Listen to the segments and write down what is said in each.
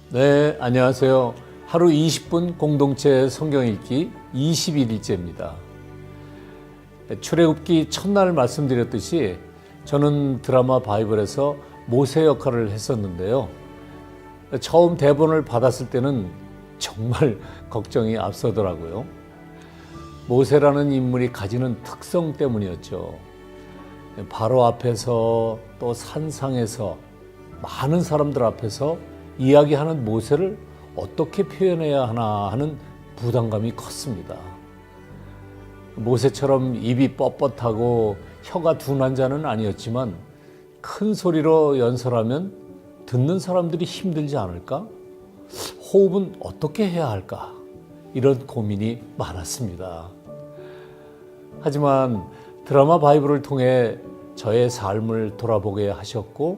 네, 안녕하세요. 하루 20분 공동체 성경 읽기 21일째입니다. 출애굽기 첫날 말씀드렸듯이 저는 드라마 바이블에서 모세 역할을 했었는데요. 처음 대본을 받았을 때는 정말 걱정이 앞서더라고요. 모세라는 인물이 가지는 특성 때문이었죠. 바로 앞에서 또 산상에서 많은 사람들 앞에서 이야기하는 모세를 어떻게 표현해야 하나 하는 부담감이 컸습니다. 모세처럼 입이 뻣뻣하고 혀가 둔한 자는 아니었지만 큰 소리로 연설하면 듣는 사람들이 힘들지 않을까? 호흡은 어떻게 해야 할까? 이런 고민이 많았습니다. 하지만 드라마 바이블을 통해 저의 삶을 돌아보게 하셨고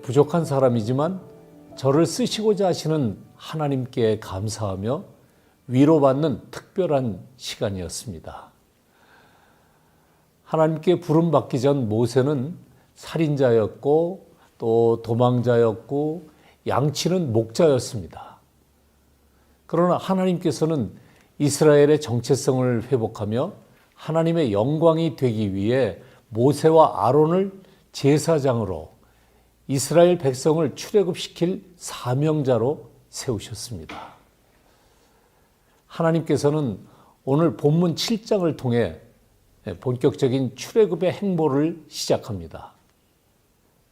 부족한 사람이지만 저를 쓰시고자 하시는 하나님께 감사하며 위로받는 특별한 시간이었습니다. 하나님께 부름받기 전 모세는 살인자였고 또 도망자였고 양치는 목자였습니다. 그러나 하나님께서는 이스라엘의 정체성을 회복하며 하나님의 영광이 되기 위해 모세와 아론을 제사장으로 이스라엘 백성을 출애굽시킬 사명자로 세우셨습니다. 하나님께서는 오늘 본문 7장을 통해 본격적인 출애굽의 행보를 시작합니다.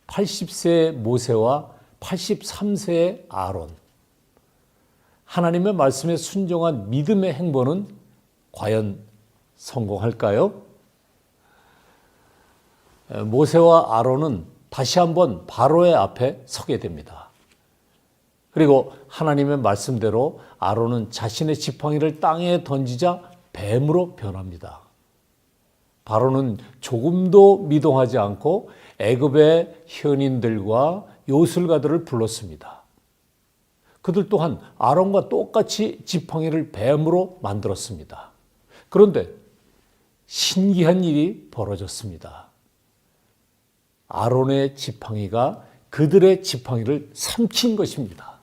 80세의 모세와 83세의 아론. 하나님의 말씀에 순종한 믿음의 행보는 과연 성공할까요? 모세와 아론은 다시 한번 바로의 앞에 서게 됩니다. 그리고 하나님의 말씀대로 아론은 자신의 지팡이를 땅에 던지자 뱀으로 변합니다. 바로는 조금도 미동하지 않고 애굽의 현인들과 요술가들을 불렀습니다. 그들 또한 아론과 똑같이 지팡이를 뱀으로 만들었습니다. 그런데 신기한 일이 벌어졌습니다. 아론의 지팡이가 그들의 지팡이를 삼킨 것입니다.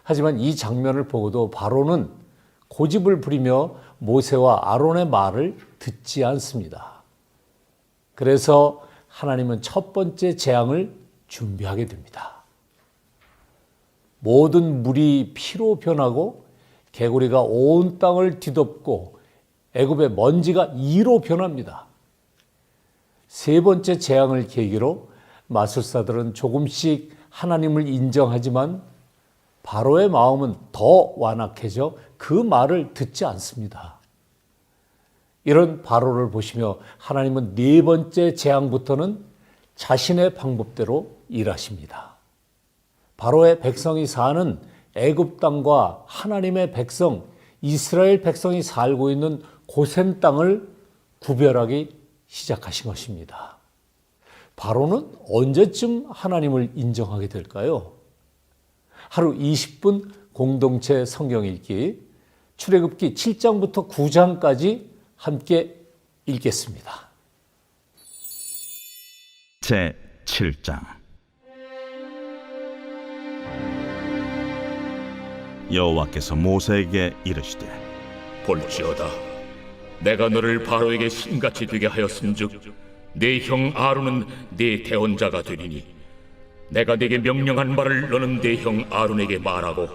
하지만 이 장면을 보고도 바로는 고집을 부리며 모세와 아론의 말을 듣지 않습니다. 그래서 하나님은 첫 번째 재앙을 준비하게 됩니다. 모든 물이 피로 변하고 개구리가 온 땅을 뒤덮고 애굽의 먼지가 이로 변합니다. 세 번째 재앙을 계기로 마술사들은 조금씩 하나님을 인정하지만 바로의 마음은 더 완악해져 그 말을 듣지 않습니다. 이런 바로를 보시며 하나님은 네 번째 재앙부터는 자신의 방법대로 일하십니다. 바로의 백성이 사는 애굽 땅과 하나님의 백성, 이스라엘 백성이 살고 있는 고센 땅을 구별하기 시작하신 것입니다. 바로는 언제쯤 하나님을 인정하게 될까요? 하루 20분 공동체 성경 읽기 출애굽기 7장부터 9장까지 함께 읽겠습니다. 제 7장. 여호와께서 모세에게 이르시되 볼지어다 내가 너를 바로에게 신같이 되게 하였은즉 네 형 아론은 네 대언자가 되리니 내가 네게 명령한 말을 너는 네 형 아론에게 말하고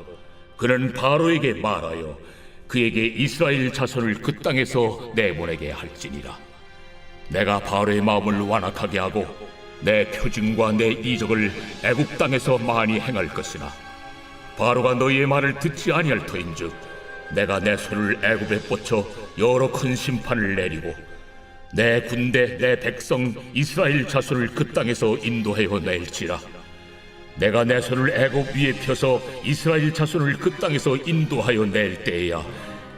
그는 바로에게 말하여 그에게 이스라엘 자손을 그 땅에서 내보내게 할지니라. 내가 바로의 마음을 완악하게 하고 내 표징과 내 이적을 애굽 땅에서 많이 행할 것이나 바로가 너희의 말을 듣지 아니할 터인즉 내가 내 손을 애굽에 뻗쳐 여러 큰 심판을 내리고 내 군대 내 백성 이스라엘 자손을 그 땅에서 인도하여 낼지라. 내가 내 손을 애굽 위에 펴서 이스라엘 자손을 그 땅에서 인도하여 낼 때에야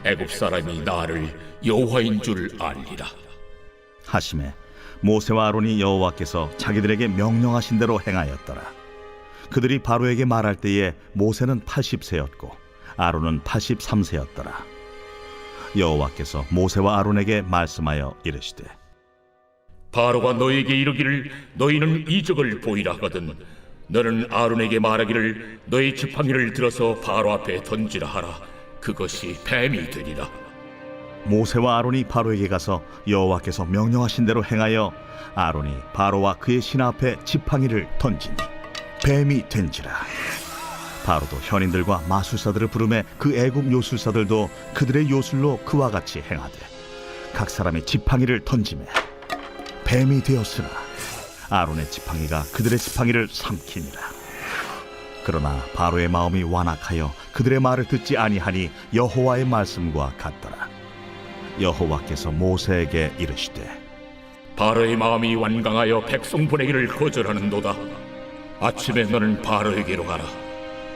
애굽 사람이 나를 여호와인 줄 알리라. 하심에 모세와 아론이 여호와께서 자기들에게 명령하신 대로 행하였더라. 그들이 바로에게 말할 때에 모세는 80세였고 아론은 83세였더라. 여호와께서 모세와 아론에게 말씀하여 이르시되 바로가 너희에게 이르기를 너희는 이적을 보이라 하거든 너는 아론에게 말하기를 너의 지팡이를 들어서 바로 앞에 던지라 하라. 그것이 뱀이 되리라. 모세와 아론이 바로에게 가서 여호와께서 명령하신 대로 행하여 아론이 바로와 그의 신하 앞에 지팡이를 던지니 뱀이 된지라. 바로도 현인들과 마술사들을 부르매 그 애굽 요술사들도 그들의 요술로 그와 같이 행하되 각 사람이 지팡이를 던지매 뱀이 되었으나 아론의 지팡이가 그들의 지팡이를 삼키니라. 그러나 바로의 마음이 완악하여 그들의 말을 듣지 아니하니 여호와의 말씀과 같더라. 여호와께서 모세에게 이르시되 바로의 마음이 완강하여 백성 보내기를 거절하는도다. 아침에 너는 바로에게로 가라.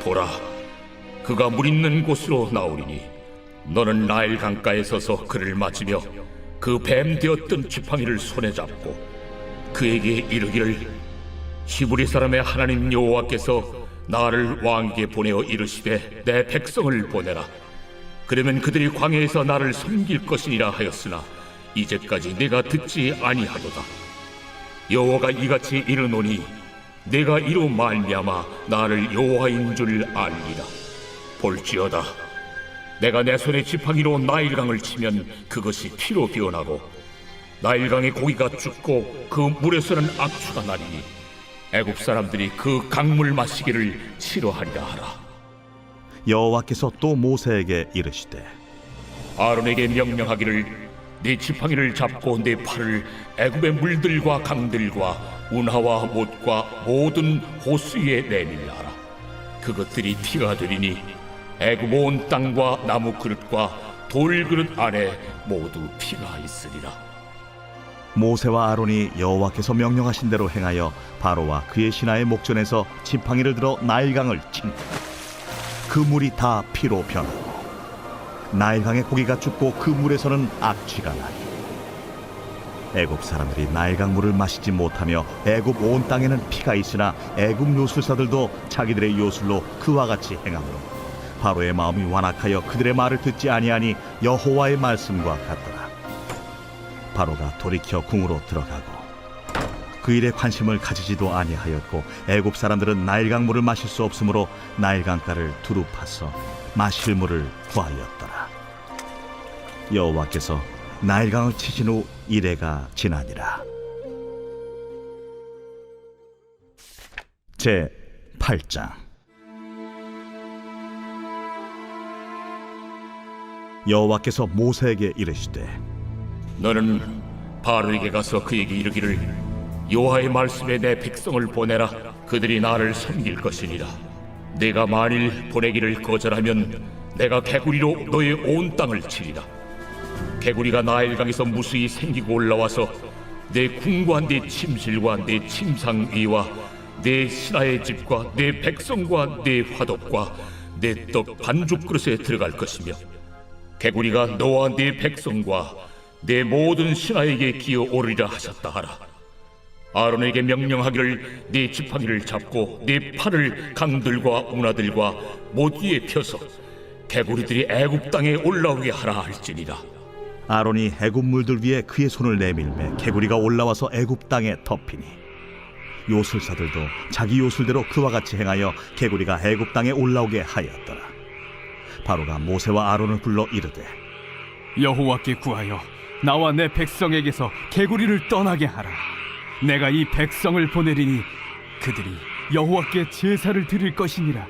보라, 그가 물 있는 곳으로 나오리니 너는 나일 강가에 서서 그를 맞으며 그 뱀 되었던 지팡이를 손에 잡고 그에게 이르기를 히브리 사람의 하나님 여호와께서 나를 왕에게 보내어 이르시되 내 백성을 보내라. 그러면 그들이 광야에서 나를 섬길 것이니라 하였으나 이제까지 내가 듣지 아니하도다. 여호와가 이같이 이르노니 내가 이로 말미암아 나를 여호와인 줄 알리라. 볼지어다, 내가 내 손에 지팡이로 나일강을 치면 그것이 피로 변하고 나일강의 고기가 죽고 그 물에서는 악취가 나리니 애굽 사람들이 그 강물 마시기를 싫어하리라 하라. 여호와께서 또 모세에게 이르시되 아론에게 명령하기를 네 지팡이를 잡고 네 팔을 애굽의 물들과 강들과 운하와 못과 모든 호수 위에 내밀라라. 그것들이 피가 되리니 애굽 온 땅과 나무 그릇과 돌 그릇 안에 모두 피가 있으리라. 모세와 아론이 여호와께서 명령하신 대로 행하여 바로와 그의 신하의 목전에서 지팡이를 들어 나일강을 친다. 그 물이 다 피로 변하고 나일강의 고기가 죽고 그 물에서는 악취가 나니 애굽 사람들이 나일강 물을 마시지 못하며 애굽 온 땅에는 피가 있으나 애굽 요술사들도 자기들의 요술로 그와 같이 행하므로 바로의 마음이 완악하여 그들의 말을 듣지 아니하니 여호와의 말씀과 같더라. 바로가 돌이켜 궁으로 들어가고 그 일에 관심을 가지지도 아니하였고 애굽 사람들은 나일강 물을 마실 수 없으므로 나일강가를 두루 파서 마실 물을 구하였더라. 여호와께서 나일강을 치신 후 이레가 지나니라. 제 8장. 여호와께서 모세에게 이르시되 너는 바로에게 가서 그에게 이르기를 여호와의 말씀에 내 백성을 보내라. 그들이 나를 섬길 것이니라. 내가 만일 보내기를 거절하면 내가 개구리로 너의 온 땅을 치리라. 개구리가 나일강에서 무수히 생기고 올라와서 내 궁과 내 침실과 내 침상 위와 내 신하의 집과 내 백성과 내 화덕과 내 떡 반죽 그릇에 들어갈 것이며 개구리가 너와 네 백성과 내 모든 신하에게 기어 오르리라 하셨다 하라. 아론에게 명령하기를 네 지팡이를 잡고 네 팔을 강들과 운하들과 못 위에 펴서 개구리들이 애굽 땅에 올라오게 하라 할지니라. 아론이 애굽 물들 위에 그의 손을 내밀매 개구리가 올라와서 애굽 땅에 덮이니 요술사들도 자기 요술대로 그와 같이 행하여 개구리가 애굽 땅에 올라오게 하였더라. 바로가 모세와 아론을 불러 이르되 여호와께 구하여 나와 내 백성에게서 개구리를 떠나게 하라. 내가 이 백성을 보내리니 그들이 여호와께 제사를 드릴 것이니라.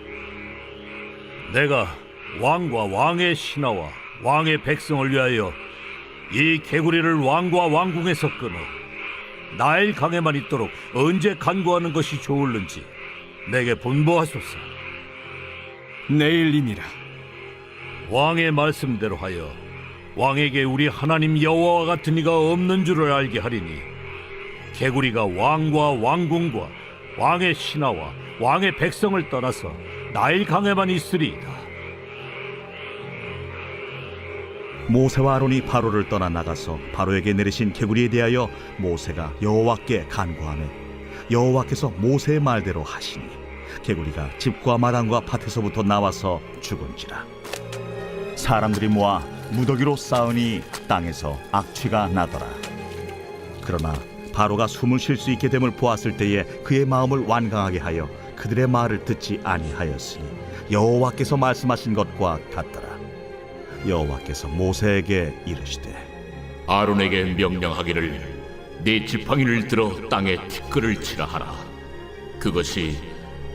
내가 왕과 왕의 신하와 왕의 백성을 위하여 이 개구리를 왕과 왕궁에서 끊어 나일 강에만 있도록 언제 간구하는 것이 좋을는지 내게 분부하소서. 내일이니라. 왕의 말씀대로 하여 왕에게 우리 하나님 여호와와 같은 이가 없는 줄을 알게 하리니 개구리가 왕과 왕궁과 왕의 신하와 왕의 백성을 떠나서 나일 강에만 있으리이다. 모세와 아론이 바로를 떠나 나가서 바로에게 내리신 개구리에 대하여 모세가 여호와께 간구하며 여호와께서 모세의 말대로 하시니 개구리가 집과 마당과 밭에서부터 나와서 죽은지라. 사람들이 모아 무더기로 쌓으니 땅에서 악취가 나더라. 그러나 바로가 숨을 쉴 수 있게 됨을 보았을 때에 그의 마음을 완강하게 하여 그 그들의 말을 듣지 아니하였으니 여호와께서 말씀하신 것과 같더라. 여호와께서 모세에게 이르시되 아론에게 명령하기를 네 지팡이를 들어 땅에 티끌을 치라 하라. 그것이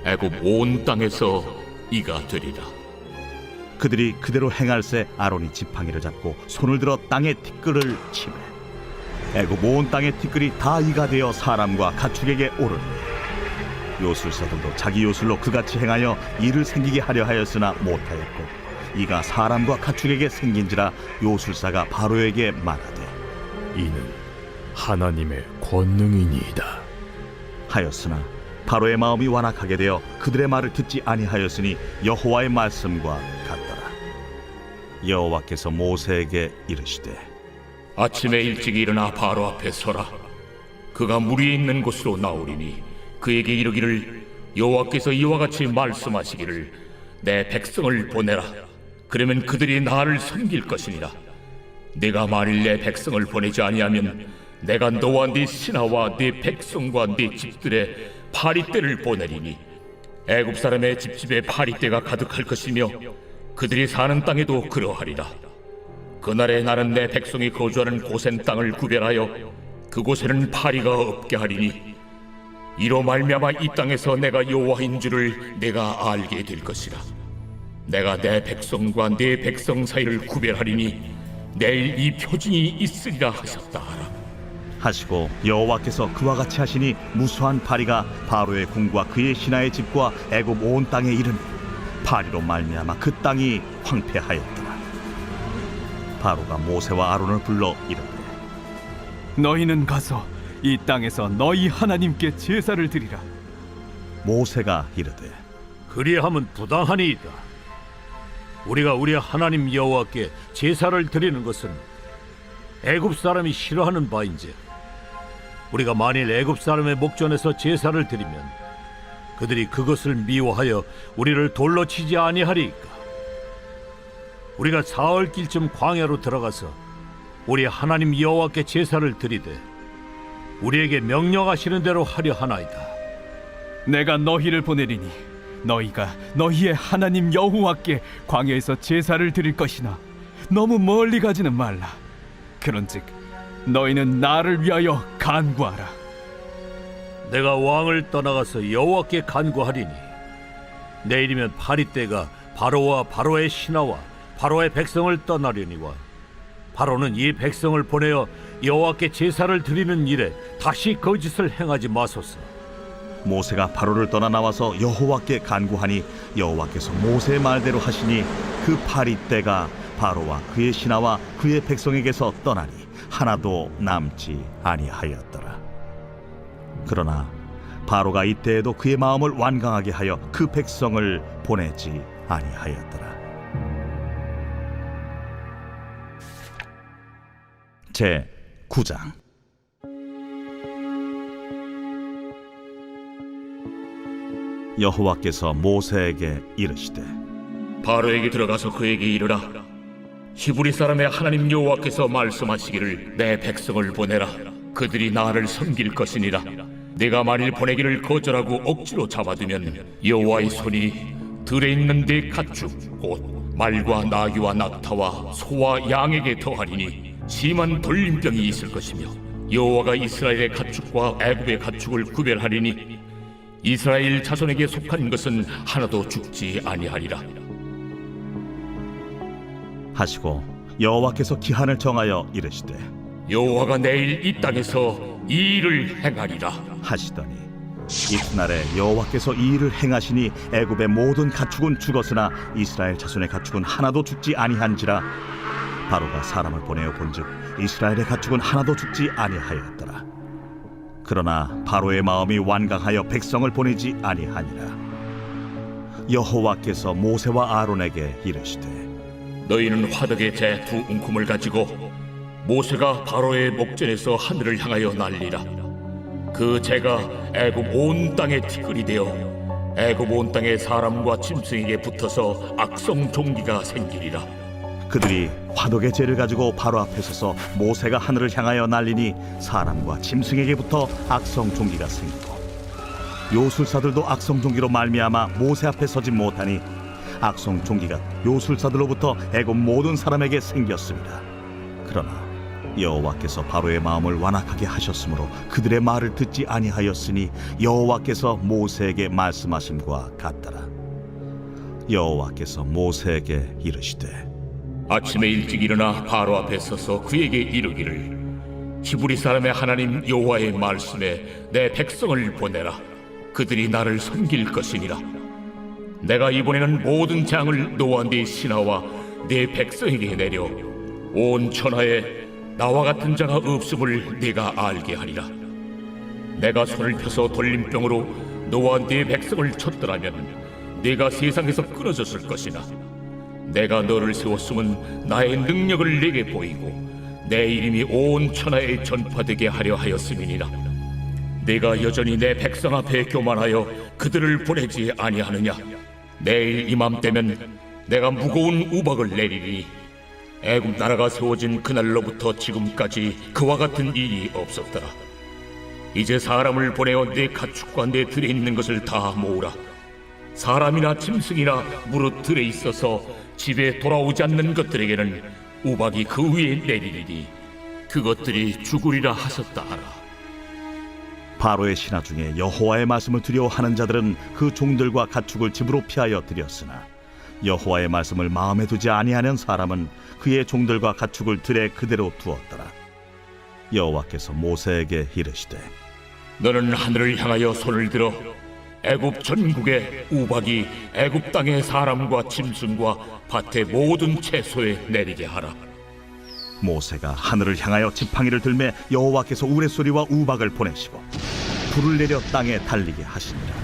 애굽 온 땅에서 이가 되리라. 그들이 그대로 행할새 아론이 지팡이를 잡고 손을 들어 땅에 티끌을 치매 애굽 온 땅의 티끌이 다 이가 되어 사람과 가축에게 오르니 요술사들도 자기 요술로 그같이 행하여 이를 생기게 하려 하였으나 못하였고 이가 사람과 가축에게 생긴지라 요술사가 바로에게 말하되 이는 하나님의 권능이니이다. 하였으나 바로의 마음이 완악하게 되어 그들의 말을 듣지 아니하였으니 여호와의 말씀과 같더라. 여호와께서 모세에게 이르시되 아침에 일찍 일어나 바로 앞에 서라. 그가 물 위에 있는 곳으로 나오리니 그에게 이르기를 여호와께서 이와 같이 말씀하시기를 내 백성을 보내라. 그러면 그들이 나를 섬길 것이니라. 내가 만일 내 백성을 보내지 아니하면 내가 너와 네 신하와 네 백성과 네 집들의 파리떼를 보내리니 애굽 사람의 집집에 파리떼가 가득할 것이며 그들이 사는 땅에도 그러하리라. 그날에 나는 내 백성이 거주하는 고센 땅을 구별하여 그곳에는 파리가 없게 하리니 이로 말미암아 이 땅에서 내가 여호와인 줄을 내가 알게 될 것이라. 내가 내 백성과 네 백성 사이를 구별하리니 내일 이 표징이 있으리라 하셨다 하라. 하시고 여호와께서 그와 같이 하시니 무수한 파리가 바로의 궁과 그의 신하의 집과 애굽 온 땅에 이르니 파리로 말미암아 그 땅이 황폐하였더라. 바로가 모세와 아론을 불러 이르되 너희는 가서 이 땅에서 너희 하나님께 제사를 드리라. 모세가 이르되 그리함은 부당하니이다. 우리가 우리 하나님 여호와께 제사를 드리는 것은 애굽 사람이 싫어하는 바인지 우리가 만일 애굽 사람의 목전에서 제사를 드리면 그들이 그것을 미워하여 우리를 돌로 치지 아니하리이까. 우리가 사흘길쯤 광야로 들어가서 우리 하나님 여호와께 제사를 드리되 우리에게 명령하시는 대로 하려 하나이다. 내가 너희를 보내리니 너희가 너희의 하나님 여호와께 광야에서 제사를 드릴 것이나 너무 멀리 가지는 말라. 그런즉 너희는 나를 위하여 간구하라. 내가 왕을 떠나가서 여호와께 간구하리니 내일이면 파리떼가 바로와 바로의 신하와 바로의 백성을 떠나려니와 바로는 이 백성을 보내어 여호와께 제사를 드리는 일에 다시 거짓을 행하지 마소서. 모세가 바로를 떠나 나와서 여호와께 간구하니 여호와께서 모세의 말대로 하시니 그 파리떼가 바로와 그의 신하와 그의 백성에게서 떠나니 하나도 남지 아니하였더라. 그러나 바로가 이때에도 그의 마음을 완강하게 하여 그 백성을 보내지 아니하였더라. 제 9장. 여호와께서 모세에게 이르시되 바로에게 들어가서 그에게 이르라. 히브리 사람의 하나님 여호와께서 말씀하시기를 내 백성을 보내라. 그들이 나를 섬길 것이니라. 내가 만일 보내기를 거절하고 억지로 잡아두면 여호와의 손이 들에 있는 네 가축 곧 말과 나귀와 낙타와 소와 양에게 더하리니 심한 돌림병이 있을 것이며 여호와가 이스라엘의 가축과 애굽의 가축을 구별하리니 이스라엘 자손에게 속한 것은 하나도 죽지 아니하리라. 하시고 여호와께서 기한을 정하여 이르시되 여호와가 내일 이 땅에서 이 일을 행하리라 하시더니 이튿날에 여호와께서 이 일을 행하시니 애굽의 모든 가축은 죽었으나 이스라엘 자손의 가축은 하나도 죽지 아니한지라. 바로가 사람을 보내어 본즉 이스라엘의 가축은 하나도 죽지 아니하였더라. 그러나 바로의 마음이 완강하여 백성을 보내지 아니하니라. 여호와께서 모세와 아론에게 이르시되 너희는 화덕의 재 두 움큼을 가지고 모세가 바로의 목전에서 하늘을 향하여 날리라. 그 재가 애굽 온 땅에 티끌이 되어 애굽 온 땅의 사람과 짐승에게 붙어서 악성 종기가 생기리라. 그들이 화덕의 재를 가지고 바로 앞에 서서 모세가 하늘을 향하여 날리니 사람과 짐승에게 붙어 악성 종기가 생기고 요술사들도 악성 종기로 말미암아 모세 앞에 서지 못하니 악성 종기가 요술사들로부터 애굽 모든 사람에게 생겼습니다. 그러나 여호와께서 바로의 마음을 완악하게 하셨으므로 그들의 말을 듣지 아니하였으니 여호와께서 모세에게 말씀하심과 같더라. 여호와께서 모세에게 이르시되 아침에 일찍 일어나 바로 앞에 서서 그에게 이르기를 히브리 사람의 하나님 여호와의 말씀에 내 백성을 보내라. 그들이 나를 섬길 것이니라. 내가 이번에는 모든 재앙을 너와 네 신하와 네 백성에게 내려 온 천하에 나와 같은 자가 없음을 네가 알게 하리라. 내가 손을 펴서 돌림병으로 너와 네 백성을 쳤더라면 네가 세상에서 끊어졌을 것이나 내가 너를 세웠음은 나의 능력을 네게 보이고 내 이름이 온 천하에 전파되게 하려 하였음이니라. 네가 여전히 내 백성 앞에 교만하여 그들을 보내지 아니하느냐. 내일 이맘때면 내가 무거운 우박을 내리리니 애굽 나라가 세워진 그날로부터 지금까지 그와 같은 일이 없었더라. 이제 사람을 보내어 내 가축과 내 들에 있는 것을 다 모으라. 사람이나 짐승이나 무릇 들에 있어서 집에 돌아오지 않는 것들에게는 우박이 그 위에 내리리니 그것들이 죽으리라 하셨다 하라. 바로의 신하 중에 여호와의 말씀을 두려워하는 자들은 그 종들과 가축을 집으로 피하여 들였으나 여호와의 말씀을 마음에 두지 아니하는 사람은 그의 종들과 가축을 들에 그대로 두었더라. 여호와께서 모세에게 이르시되 너는 하늘을 향하여 손을 들어 애굽 전국에 우박이 애굽 땅의 사람과 짐승과 밭의 모든 채소에 내리게 하라. 모세가 하늘을 향하여 지팡이를 들매 여호와께서 우레소리와 우박을 보내시고 불을 내려 땅에 달리게 하시니라.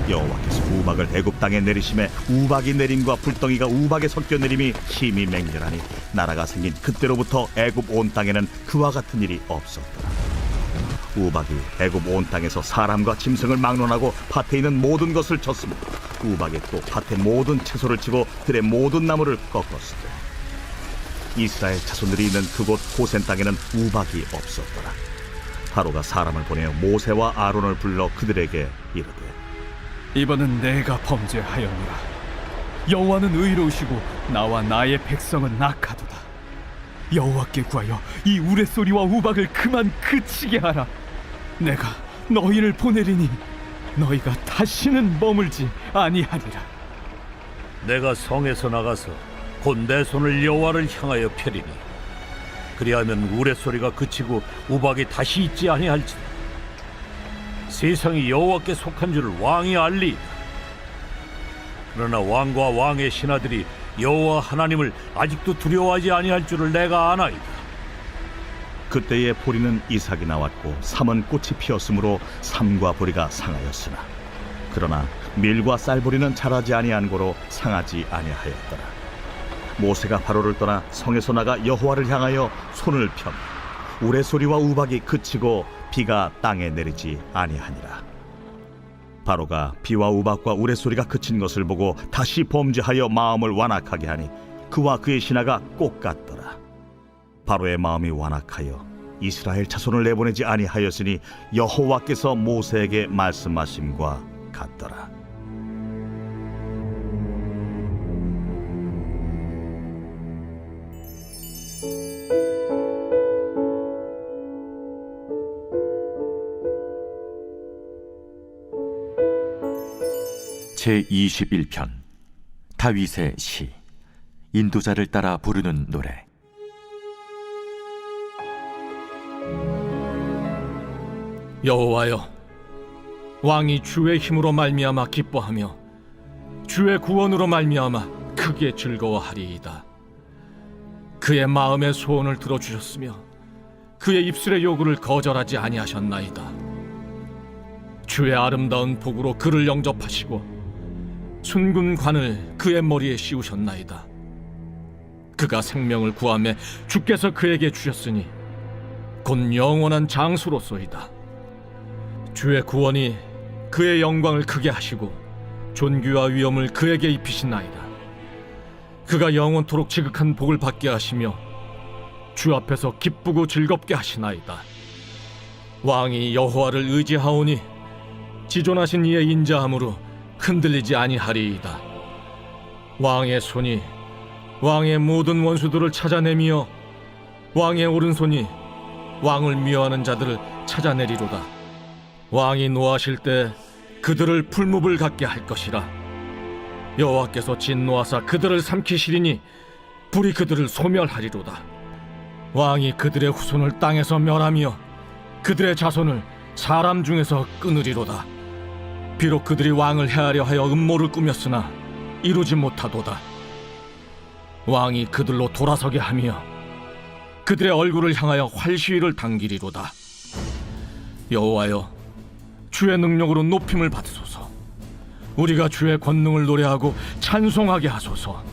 여호와께서 우박을 애굽 땅에 내리심에 우박이 내림과 불덩이가 우박에 섞여 내림이 힘이 맹렬하니 나라가 생긴 그때로부터 애굽 온 땅에는 그와 같은 일이 없었더라. 우박이 애굽 온 땅에서 사람과 짐승을 막론하고 밭에 있는 모든 것을 쳤으며 우박이 또 밭의 모든 채소를 치고 들의 모든 나무를 꺾었으되 이스라엘 자손들이 있는 그곳 고센 땅에는 우박이 없었더라. 바로가 사람을 보내어 모세와 아론을 불러 그들에게 이르되 이번은 내가 범죄하였노라. 여호와는 의로우시고 나와 나의 백성은 악하도다. 여호와께 구하여 이 우레소리와 우박을 그만 그치게 하라. 내가 너희를 보내리니 너희가 다시는 머물지 아니하리라. 내가 성에서 나가서 곧 내 손을 여호와를 향하여 펴리니 그리하면 우레소리가 그치고 우박이 다시 있지 아니할지니 세상이 여호와께 속한 줄을 왕이 알리이다. 그러나 왕과 왕의 신하들이 여호와 하나님을 아직도 두려워하지 아니할 줄을 내가 아나이다. 그때에 보리는 이삭이 나왔고 삼은 꽃이 피었으므로 삼과 보리가 상하였으나 그러나 밀과 쌀보리는 자라지 아니한 고로 상하지 아니하였더라. 모세가 바로를 떠나 성에서 나가 여호와를 향하여 손을 펴 우레소리와 우박이 그치고 비가 땅에 내리지 아니하니라. 바로가 비와 우박과 우레소리가 그친 것을 보고 다시 범죄하여 마음을 완악하게 하니 그와 그의 신하가 꼭 같더라. 바로의 마음이 완악하여 이스라엘 자손을 내보내지 아니하였으니 여호와께서 모세에게 말씀하심과 같더라. 제21편 다윗의 시. 인도자를 따라 부르는 노래. 여호와여, 왕이 주의 힘으로 말미암아 기뻐하며 주의 구원으로 말미암아 크게 즐거워하리이다. 그의 마음의 소원을 들어주셨으며 그의 입술의 요구를 거절하지 아니하셨나이다. 주의 아름다운 복으로 그를 영접하시고 순금 관을 그의 머리에 씌우셨나이다. 그가 생명을 구하며 주께서 그에게 주셨으니 곧 영원한 장수로소이다. 주의 구원이 그의 영광을 크게 하시고 존귀와 위엄을 그에게 입히시나이다. 그가 영원토록 지극한 복을 받게 하시며 주 앞에서 기쁘고 즐겁게 하시나이다. 왕이 여호와를 의지하오니 지존하신 이의 인자함으로 흔들리지 아니하리이다. 왕의 손이 왕의 모든 원수들을 찾아내며 왕의 오른손이 왕을 미워하는 자들을 찾아내리로다. 왕이 노하실 때 그들을 풀무불 같게 할 것이라. 여호와께서 진노하사 그들을 삼키시리니 불이 그들을 소멸하리로다. 왕이 그들의 후손을 땅에서 멸하며 그들의 자손을 사람 중에서 끊으리로다. 비록 그들이 왕을 해하려 하여 음모를 꾸몄으나 이루지 못하도다. 왕이 그들로 돌아서게 하며 그들의 얼굴을 향하여 활시위를 당기리로다. 여호와여, 주의 능력으로 높임을 받으소서. 우리가 주의 권능을 노래하고 찬송하게 하소서.